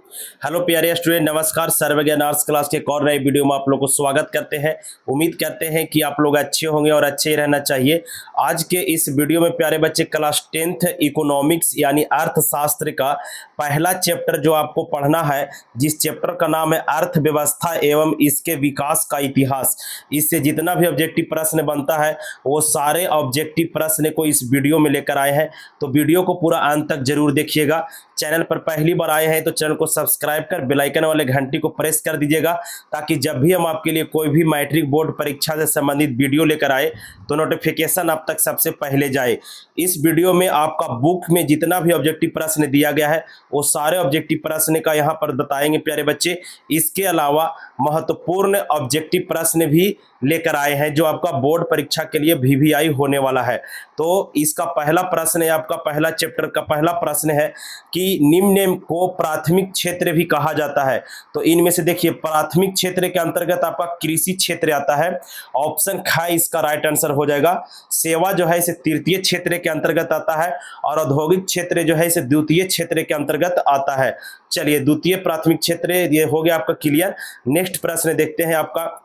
Hello प्यारे student, नमस्कार। सर्वज्ञान arts class के एक और नई वीडियो में आप लोग को स्वागत करते हैं। उम्मीद करते हैं कि आप लोग अच्छे होंगे और अच्छे ही रहना चाहिए। आज के इस वीडियो में प्यारे बच्चे क्लास 10th इकोनॉमिक्स यानी अर्थशास्त्र का पहला चैप्टर जो आपको पढ़ना है, जिस चैप्टर का नाम है अर्थव्यवस्था एवं इसके विकास का इतिहास। इससे जितना भी ऑब्जेक्टिव प्रश्न बनता है वो सारे ऑब्जेक्टिव प्रश्न को इस वीडियो में लेकर आए हैं, तो वीडियो को पूरा अंत तक जरूर देखिएगा। चैनल पर पहली बार आए हैं तो चैनल को सब्सक्राइब कर बेल आइकन वाले घंटी को प्रेस कर दीजिएगा, ताकि जब भी हम आपके लिए कोई भी मैट्रिक बोर्ड परीक्षा से संबंधित वीडियो लेकर आए तो नोटिफिकेशन आप तक सबसे पहले जाए। इस वीडियो में आपका बुक में जितना भी ऑब्जेक्टिव प्रश्न दिया गया है वो सारे ऑब्जेक्टिव प्रश्न का यहाँ पर बताएंगे प्यारे बच्चे। इसके अलावा महत्वपूर्ण ऑब्जेक्टिव प्रश्न भी लेकर आए हैं जो आपका बोर्ड परीक्षा के लिए VVI होने वाला है। तो इसका पहला प्रश्न है, आपका पहला चैप्टर का पहला प्रश्न है कि निम्न को प्राथमिक क्षेत्र भी कहा जाता है। तो इनमें से देखिए, प्राथमिक क्षेत्र के अंतर्गत आपका कृषि क्षेत्र आता है, ऑप्शन ख इसका राइट आंसर हो जाएगा। सेवा जो है इसे तृतीय क्षेत्र के अंतर्गत आता है और औद्योगिक क्षेत्र जो है इसे द्वितीय क्षेत्र के अंतर्गत आता है। चलिए, द्वितीय प्राथमिक क्षेत्र ये हो गया आपका क्लियर। नेक्स्ट प्रश्न देखते हैं, आपका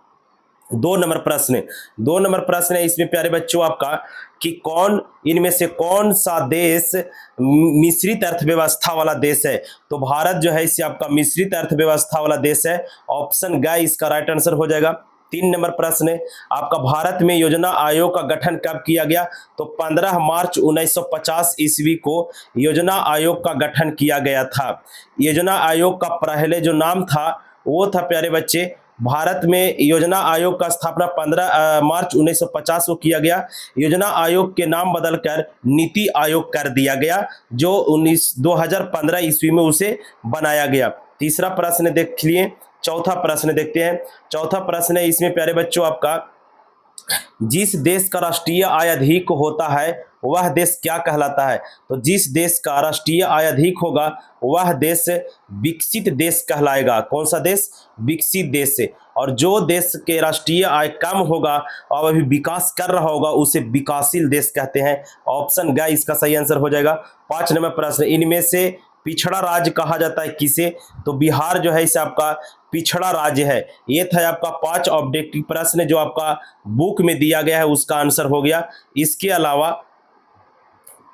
2 नंबर प्रश्न। 2 नंबर प्रश्न है इसमें प्यारे बच्चों आपका कि कौन इनमें से कौन सा देश मिश्रित अर्थव्यवस्था वाला देश है। तो भारत जो है इससे आपका मिश्रित अर्थव्यवस्था वाला देश है, ऑप्शन ग इसका राइट आंसर हो जाएगा। 3 नंबर प्रश्न है आपका, भारत में योजना आयोग का गठन कब किया गया। तो 15 मार्च 1950 ईस्वी को योजना आयोग का गठन किया गया था। योजना आयोग का पहले जो नाम था वो था प्यारे बच्चे, भारत में योजना आयोग का स्थापना 15 मार्च 1950 को किया गया। योजना आयोग के नाम बदलकर नीति आयोग कर दिया गया, जो 2015 ईस्वी में उसे बनाया गया। तीसरा प्रश्न देख लिए। चौथा प्रश्न देखते हैं। चौथा प्रश्न है इसमें प्यारे बच्चों आपका, जिस देश का राष्ट्रीय आय अधिक होता है वह देश क्या कहलाता है। तो जिस देश का राष्ट्रीय आय अधिक होगा वह देश विकसित देश कहलाएगा। कौन सा देश? विकसित देश से। और जो देश के राष्ट्रीय आय कम होगा और अभी विकास कर रहा होगा उसे विकासशील देश कहते हैं। ऑप्शन ग इसका सही आंसर हो जाएगा। 5 नंबर प्रश्न, इनमें से पिछड़ा राज्य कहा जाता है किसे। तो बिहार जो है इसे आपका पिछड़ा राज्य है। ये था आपका 5 ऑब्जेक्टिव प्रश्न जो आपका बुक में दिया गया है, उसका आंसर हो गया। इसके अलावा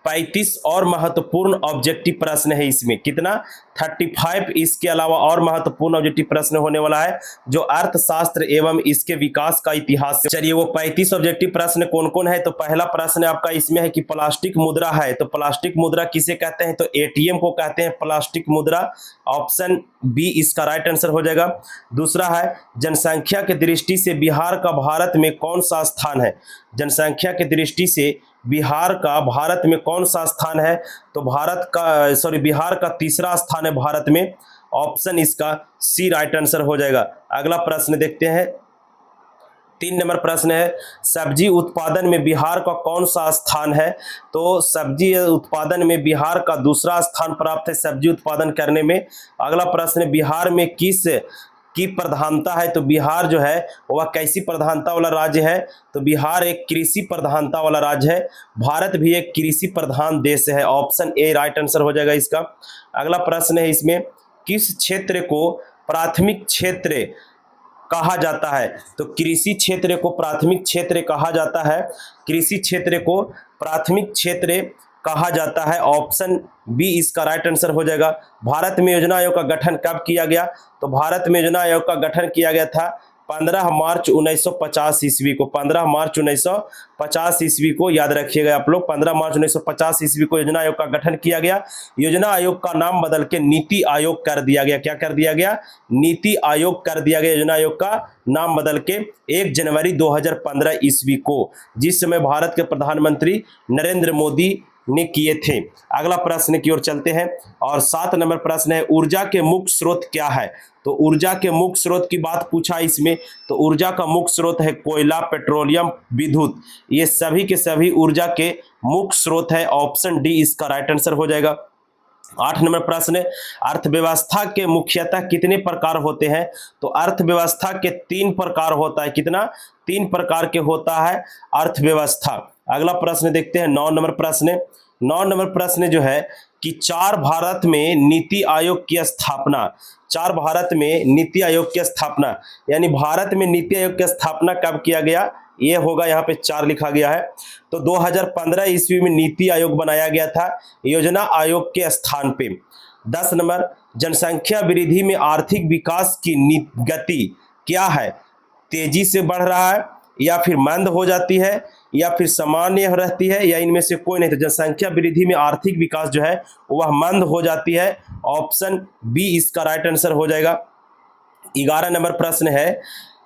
35 और महत्वपूर्ण ऑब्जेक्टिव प्रश्न है इसमें, कितना 35। इसके अलावा और महत्वपूर्ण ऑब्जेक्टिव प्रश्न होने वाला है जो अर्थशास्त्र एवं इसके विकास का इतिहास। चलिए, वो 35 ऑब्जेक्टिव प्रश्न कौन कौन है। तो पहला प्रश्न आपका इसमें है कि प्लास्टिक मुद्रा है। तो प्लास्टिक मुद्रा किसे कहते हैं। तो ATM को कहते हैं प्लास्टिक मुद्रा, ऑप्शन बी इसका राइट आंसर हो जाएगा। दूसरा है, जनसंख्या की दृष्टि से बिहार का भारत में कौन सा स्थान है। जनसंख्या की दृष्टि से बिहार का भारत में कौन सा स्थान है। तो बिहार का तीसरा स्थान है भारत में, ऑप्शन इसका सी राइट आंसर हो जाएगा। अगला प्रश्न देखते हैं। 3 नंबर प्रश्न है, सब्जी उत्पादन में बिहार का कौन सा स्थान है। तो सब्जी उत्पादन में बिहार का दूसरा स्थान प्राप्त है सब्जी उत्पादन करने में। अगला प्रश्न, बिहार में किस की प्रधानता है। तो बिहार जो है वह कैसी प्रधानता वाला राज्य है। तो बिहार एक कृषि प्रधानता वाला राज्य है। भारत भी एक कृषि प्रधान देश है, ऑप्शन ए राइट आंसर हो जाएगा इसका। अगला प्रश्न है इसमें, किस क्षेत्र को प्राथमिक क्षेत्र कहा जाता है। तो कृषि क्षेत्र को प्राथमिक क्षेत्र कहा जाता है। कृषि क्षेत्र को प्राथमिक क्षेत्र कहा जाता है, ऑप्शन बी इसका राइट आंसर हो जाएगा। भारत में योजना आयोग का गठन कब किया गया। तो भारत में योजना आयोग का गठन किया गया था 15 मार्च 1950 ईस्वी को। 15 मार्च 1950 ईस्वी को याद रखिएगा आप लोग। 15 मार्च 1950 ईस्वी को योजना आयोग का गठन किया गया। योजना आयोग का नाम बदल के नीति आयोग कर दिया गया। क्या कर दिया गया? नीति आयोग कर दिया गया। योजना आयोग का नाम बदल के 1 जनवरी 2015 ईस्वी को, जिस समय भारत के प्रधानमंत्री नरेंद्र मोदी ने किए थे। अगला प्रश्न की ओर चलते हैं और 7 नंबर प्रश्न है, ऊर्जा के मुख्य स्रोत क्या है। तो ऊर्जा के मुख्य स्रोत की बात पूछा इसमें। तो ऊर्जा का मुख्य स्रोत है कोयला, पेट्रोलियम, विद्युत। ये सभी के सभी ऊर्जा के मुख्य स्रोत है, ऑप्शन डी इसका राइट आंसर हो जाएगा। 8 नंबर प्रश्न, अर्थव्यवस्था के मुख्यतः कितने प्रकार होते हैं। तो अर्थव्यवस्था के 3 प्रकार होता है। कितना? 3 प्रकार के होता है अर्थव्यवस्था। अगला प्रश्न देखते हैं 9 नंबर प्रश्न। 9 नंबर प्रश्न जो है कि 4 भारत में नीति आयोग की स्थापना, 4 भारत में नीति आयोग की स्थापना, यानी भारत में नीति आयोग की स्थापना कब किया गया, ये होगा, यहाँ पे 4 लिखा गया है। तो 2015 ईस्वी में नीति आयोग बनाया गया था योजना आयोग के स्थान पे। 10 नंबर, जनसंख्या वृद्धि में आर्थिक विकास की गति क्या है, तेजी से बढ़ रहा है या फिर मंद हो जाती है या फिर सामान्य रहती है या इनमें से कोई नहीं। तो जनसंख्या वृद्धि में आर्थिक विकास जो है वह मंद हो जाती है। ऑप्शन बी इसका राइट आंसर हो जाएगा। 11 नंबर प्रश्न है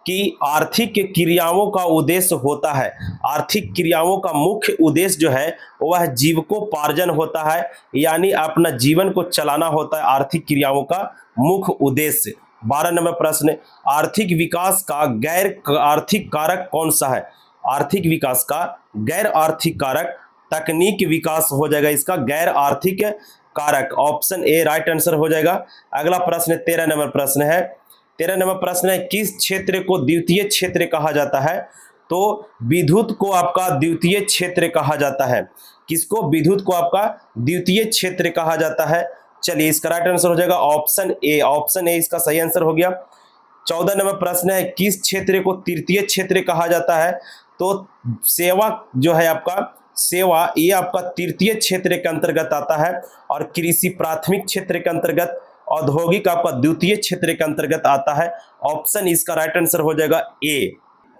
कि आर्थिक क्रियाओं का उद्देश्य होता है, आर्थिक क्रियाओं का मुख्य उद्देश्य जो है वह जीविकोपार्जन होता है, यानी अपना जीवन को चलाना होता है आर्थिक क्रियाओं का मुख्य उद्देश्य। 12 नंबर प्रश्न, आर्थिक विकास का गैर आर्थिक कारक कौन सा है, आर्थिक विकास का गैर आर्थिक कारक तकनीक विकास हो जाएगा इसका गैर आर्थिक कारक। ऑप्शन ए राइट आंसर हो जाएगा। अगला प्रश्न 13 नंबर प्रश्न है। 13 नंबर प्रश्न है, किस क्षेत्र को द्वितीय क्षेत्र कहा जाता है, तो विद्युत को आपका द्वितीय क्षेत्र कहा जाता है। किसको, विद्युत को आपका द्वितीय क्षेत्र कहा जाता है। चलिए इसका राइट आंसर हो जाएगा ऑप्शन ए, ऑप्शन ए इसका सही आंसर हो गया। 14 नंबर प्रश्न है, किस क्षेत्र को तृतीय क्षेत्र कहा जाता है, तो सेवा जो है आपका, सेवा ये आपका तृतीय क्षेत्र के अंतर्गत आता है और कृषि प्राथमिक क्षेत्र के अंतर्गत, औद्योगिक आपका द्वितीय क्षेत्र के अंतर्गत आता है। ऑप्शन इसका राइट आंसर हो जाएगा ए।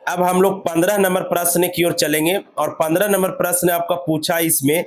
अब हम लोग 15 नंबर प्रश्न की ओर चलेंगे और 15 नंबर प्रश्न आपका पूछा इसमें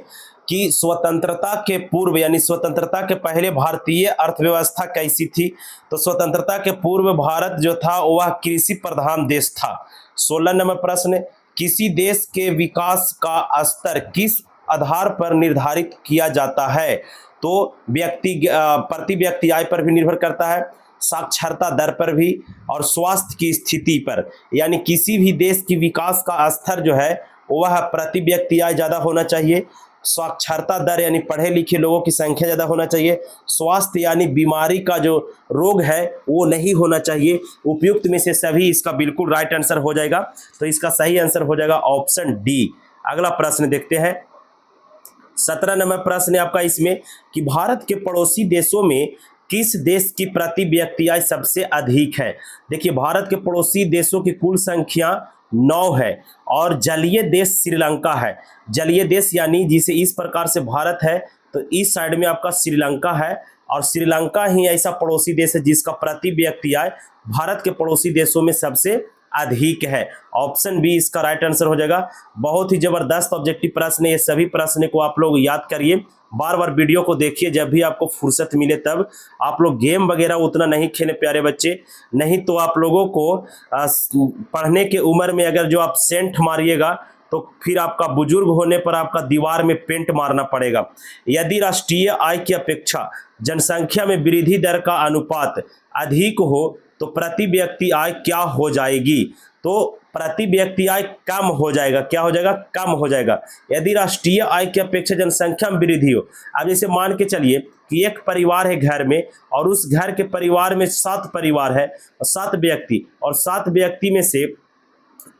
कि स्वतंत्रता के पूर्व यानी स्वतंत्रता के पहले भारतीय अर्थव्यवस्था कैसी थी। तो स्वतंत्रता के पूर्व भारत जो था वह कृषि प्रधान देश था। 16 नंबर प्रश्न, किसी देश के विकास का स्तर किस आधार पर निर्धारित किया जाता है, तो प्रति व्यक्ति आय पर भी निर्भर करता है, साक्षरता दर पर भी और स्वास्थ्य की स्थिति पर। यानी किसी भी देश की विकास का स्तर जो है वह प्रति व्यक्ति आय ज़्यादा होना चाहिए, साक्षरता दर यानी पढ़े लिखे लोगों की संख्या ज़्यादा होना चाहिए, स्वास्थ्य यानी बीमारी का जो रोग है वो नहीं होना चाहिए। उपयुक्त में से सभी इसका बिल्कुल राइट आंसर हो जाएगा। तो इसका सही आंसर हो जाएगा ऑप्शन डी। अगला प्रश्न देखते हैं। 17 नंबर प्रश्न है आपका इसमें कि भारत के पड़ोसी देशों में किस देश की प्रति व्यक्ति आय सबसे अधिक है। देखिए भारत के पड़ोसी देशों की कुल संख्या 9 है और जलीय देश श्रीलंका है। जलीय देश यानी जिसे इस प्रकार से भारत है तो इस साइड में आपका श्रीलंका है और श्रीलंका ही ऐसा पड़ोसी देश है जिसका प्रति व्यक्ति आय भारत के पड़ोसी देशों में सबसे अधिक है। ऑप्शन बी इसका राइट आंसर हो जाएगा। बहुत ही जबरदस्त ऑब्जेक्टिव प्रश्न है, ये सभी प्रश्न को आप लोग याद करिए, बार बार वीडियो को देखिए, जब भी आपको फुर्सत मिले तब। आप लोग गेम वगैरह उतना नहीं खेले प्यारे बच्चे, नहीं तो आप लोगों को पढ़ने के उम्र में अगर जो आप सेंट मारिएगा तो फिर आपका बुजुर्ग होने पर आपका दीवार में पेंट मारना पड़ेगा। यदि राष्ट्रीय आय की अपेक्षा जनसंख्या में वृद्धि दर का अनुपात अधिक हो तो प्रति व्यक्ति आय क्या हो जाएगी, तो प्रति व्यक्ति आय कम हो जाएगा। क्या हो जाएगा, कम हो जाएगा। यदि राष्ट्रीय आय की अपेक्षा जनसंख्या में वृद्धि हो, अब जैसे मान के चलिए कि एक परिवार है घर में और उस घर के परिवार में 7 परिवार है और 7 व्यक्ति, और 7 व्यक्ति में से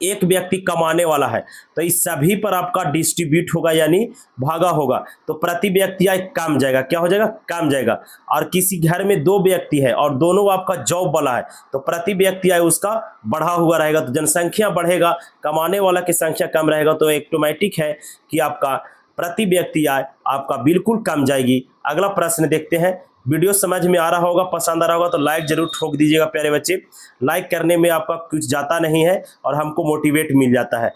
एक व्यक्ति कमाने वाला है, तो इस सभी पर आपका डिस्ट्रीब्यूट होगा यानी भागा होगा, तो प्रति व्यक्ति आय कम जाएगा। क्या हो जाएगा, कम जाएगा। और किसी घर में 2 व्यक्ति है और दोनों आपका जॉब वाला है तो प्रति व्यक्ति आय उसका बढ़ा हुआ रहेगा। तो जनसंख्या बढ़ेगा, कमाने वाला की संख्या कम रहेगा, तो ऑटोमेटिक है कि आपका प्रति व्यक्ति आय आपका बिल्कुल कम जाएगी। अगला प्रश्न देखते हैं। वीडियो समझ में आ रहा होगा, पसंद आ रहा होगा तो लाइक जरूर ठोक दीजिएगा प्यारे बच्चे। लाइक करने में आपका कुछ जाता नहीं है और हमको मोटिवेट मिल जाता है।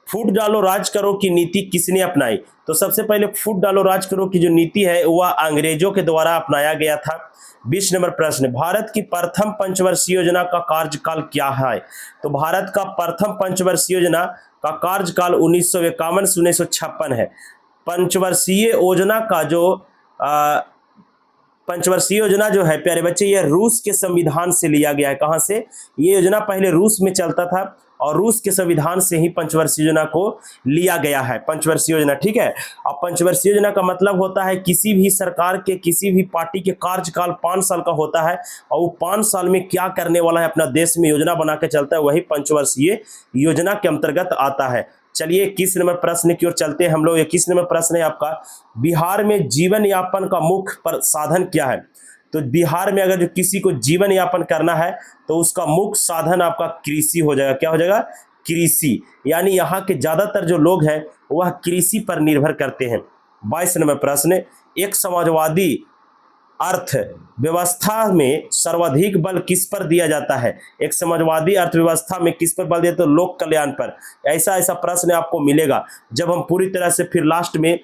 फूट डालो राज करो की नीति किसने अपनाई, तो सबसे पहले फूट डालो राज करो की जो नीति है वह अंग्रेजों के द्वारा अपनाया गया था। 20 नंबर प्रश्न, भारत की प्रथम पंचवर्षीय योजना का कार्यकाल क्या है, तो भारत का प्रथम पंचवर्षीय योजना का कार्यकाल 1951 से 1956 है। पंचवर्षीय योजना का जो पंचवर्षीय योजना जो है प्यारे बच्चे ये रूस के संविधान से लिया गया है। कहाँ से, ये योजना पहले रूस में चलता था और रूस के संविधान से ही पंचवर्षीय योजना को लिया गया है। पंचवर्षीय योजना, ठीक है। अब पंचवर्षीय योजना का मतलब होता है किसी भी सरकार के, किसी भी पार्टी के कार्यकाल 5 साल का होता है और वो 5 साल में क्या करने वाला है अपना देश में योजना बना के चलता है, वही पंचवर्षीय योजना के अंतर्गत आता है। चलिए 21 नंबर प्रश्न की ओर चलते हैं हम लोग। 21 नंबर प्रश्न है आपका, बिहार में जीवन यापन का मुख्य साधन क्या है? तो बिहार में अगर जो किसी को जीवन यापन करना है तो उसका मुख्य साधन आपका कृषि हो जाएगा। क्या हो जाएगा? कृषि। यानी यहाँ के ज्यादातर जो लोग हैं वह कृषि पर निर्भर करते हैं। 22 नंबर प्रश्न, एक समाजवादी अर्थव्यवस्था में सर्वाधिक बल किस पर दिया जाता है? एक समाजवादी अर्थव्यवस्था में किस पर बल दिया? तो लोक कल्याण पर। ऐसा प्रश्न आपको मिलेगा जब हम पूरी तरह से फिर लास्ट में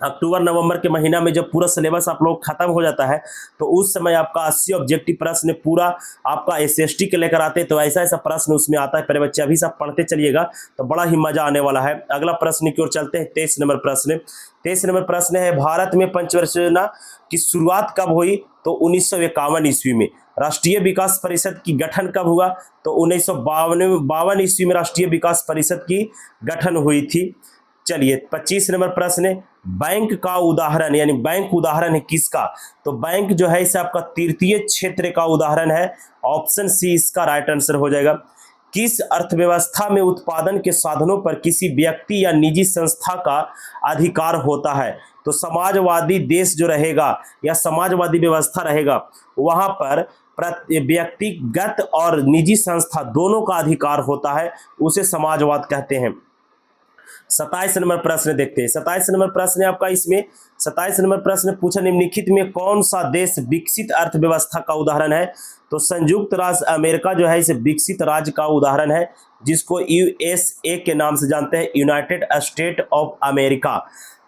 अक्टूबर नवंबर के महीना में जब पूरा सिलेबस आप लोग खत्म हो जाता है तो उस समय आपका 80 ऑब्जेक्टिव प्रश्न पूरा आपका एसएसटी के लेकर आते हैं। तो ऐसा प्रश्न उसमें आता है। पहले बच्चे अभी सब पढ़ते चलिएगा तो बड़ा ही मजा आने वाला है। अगला प्रश्न की ओर चलते हैं। 23 नंबर प्रश्न। 23 नंबर प्रश्न है, भारत में पंचवर्षीय योजना की शुरुआत कब हुई? तो 1951 ईस्वी में। राष्ट्रीय विकास परिषद की गठन कब हुआ? तो 1952 ईस्वी में राष्ट्रीय विकास परिषद की गठन हुई थी। चलिए 25 नंबर प्रश्न है, बैंक का उदाहरण, यानी बैंक उदाहरण है किसका? तो बैंक जो है इसे आपका तृतीय क्षेत्र का उदाहरण है। ऑप्शन सी इसका राइट आंसर हो जाएगा। किस अर्थव्यवस्था में उत्पादन के साधनों पर किसी व्यक्ति या निजी संस्था का अधिकार होता है? तो समाजवादी देश जो रहेगा या समाजवादी व्यवस्था रहेगा वहां पर व्यक्तिगत और निजी संस्था दोनों का अधिकार होता है, उसे समाजवाद कहते हैं। 27 नंबर प्रश्न देखते हैं। 27 नंबर प्रश्न है आपका, इसमें 27 नंबर प्रश्न पूछा, निम्नलिखित में कौन सा देश विकसित अर्थव्यवस्था का उदाहरण है? तो संयुक्त राज्य अमेरिका जो है इसे विकसित राज्य का उदाहरण है, जिसको यूएसए के नाम से जानते हैं, United state of America.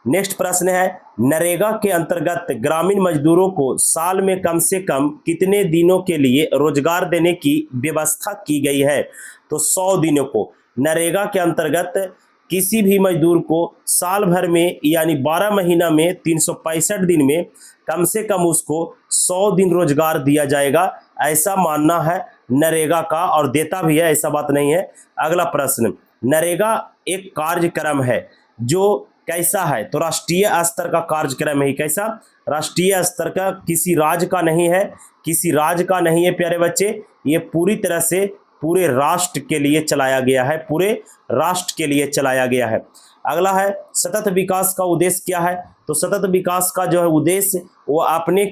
Next प्रश्न है, नरेगा के अंतर्गत ग्रामीण मजदूरों को साल में कम से कम कितने दिनों के लिए रोजगार देने की व्यवस्था की गई है? तो 100 दिनों को। नरेगा के अंतर्गत किसी भी मजदूर को साल भर में यानी 12 महीना में 365 दिन में कम से कम उसको 100 दिन रोजगार दिया जाएगा, ऐसा मानना है नरेगा का, और देता भी है, ऐसा बात नहीं है। अगला प्रश्न, नरेगा एक कार्यक्रम है जो कैसा है? तो राष्ट्रीय स्तर का कार्यक्रम है। कैसा? राष्ट्रीय स्तर का, किसी राज्य का नहीं है, किसी राज्य का नहीं है प्यारे बच्चे, ये पूरी तरह से पूरे राष्ट्र के लिए चलाया गया है, पूरे राष्ट्र के लिए चलाया गया है। अगला है, सतत विकास का उद्देश्य क्या है? तो सतत विकास का जो है उद्देश्य वो अपने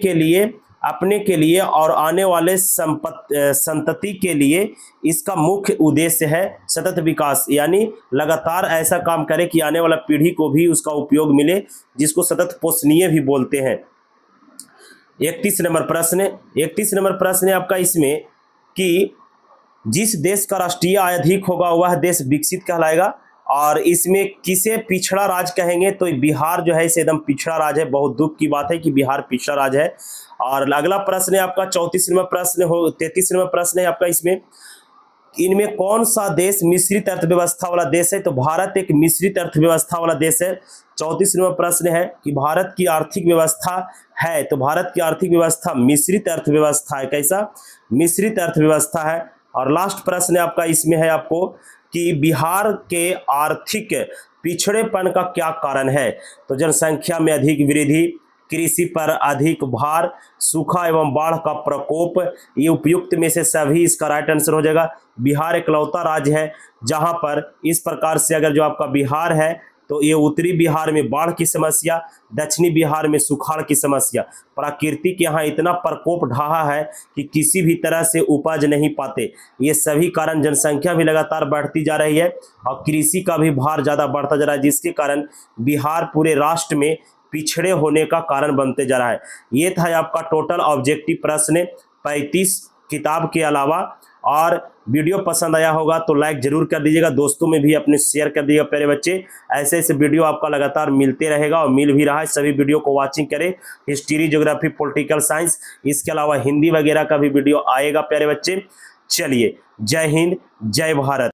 के लिए और आने वाले संतति के लिए इसका मुख्य उद्देश्य है सतत विकास, यानी लगातार ऐसा काम करे कि आने वाला पीढ़ी को भी उसका उपयोग मिले, जिसको सतत पोषणीय भी बोलते हैं। 31 नंबर प्रश्न। 31 नंबर प्रश्न है आपका इसमें कि जिस देश का राष्ट्रीय आय अधिक होगा वह देश विकसित कहलाएगा, और इसमें किसे पिछड़ा राज्य कहेंगे? तो बिहार जो है इसे एकदम पिछड़ा राज्य है। बहुत दुख की बात है कि बिहार पिछड़ा राज्य है। और अगला प्रश्न है आपका 34 नंबर प्रश्न हो 33 नंबर प्रश्न है आपका इसमें, इनमें कौन सा देश मिश्रित अर्थव्यवस्था वाला देश है? तो भारत एक मिश्रित अर्थव्यवस्था वाला देश है। 34 नंबर प्रश्न है कि भारत की आर्थिक व्यवस्था है, तो भारत की आर्थिक व्यवस्था मिश्रित अर्थव्यवस्था है। कैसा? मिश्रित अर्थव्यवस्था है। और लास्ट प्रश्न आपका इसमें है आपको कि बिहार के आर्थिक पिछड़ेपन का क्या कारण है? तो जनसंख्या में अधिक वृद्धि, कृषि पर अधिक भार, सूखा एवं बाढ़ का प्रकोप, ये उपयुक्त में से सभी इसका राइट आंसर हो जाएगा। बिहार इकलौता राज्य है जहां पर इस प्रकार से अगर जो आपका बिहार है तो ये उत्तरी बिहार में बाढ़ की समस्या, दक्षिणी बिहार में सुखाड़ की समस्या, प्राकृतिक यहाँ इतना प्रकोप ढहा है कि किसी भी तरह से उपज नहीं पाते। ये सभी कारण, जनसंख्या भी लगातार बढ़ती जा रही है और कृषि का भी भार ज़्यादा बढ़ता जा रहा है, जिसके कारण बिहार पूरे राष्ट्र में पिछड़े होने का कारण बनते जा रहा है। ये था आपका टोटल ऑब्जेक्टिव प्रश्न 35 किताब के अलावा। और वीडियो पसंद आया होगा तो लाइक जरूर कर दीजिएगा, दोस्तों में भी अपने शेयर कर दीजिएगा प्यारे बच्चे। ऐसे वीडियो आपका लगातार मिलते रहेगा और मिल भी रहा है। सभी वीडियो को वाचिंग करें, हिस्ट्री, ज्योग्राफी, पॉलिटिकल साइंस, इसके अलावा हिंदी वगैरह का भी वीडियो आएगा प्यारे बच्चे। चलिए, जय हिंद, जय भारत।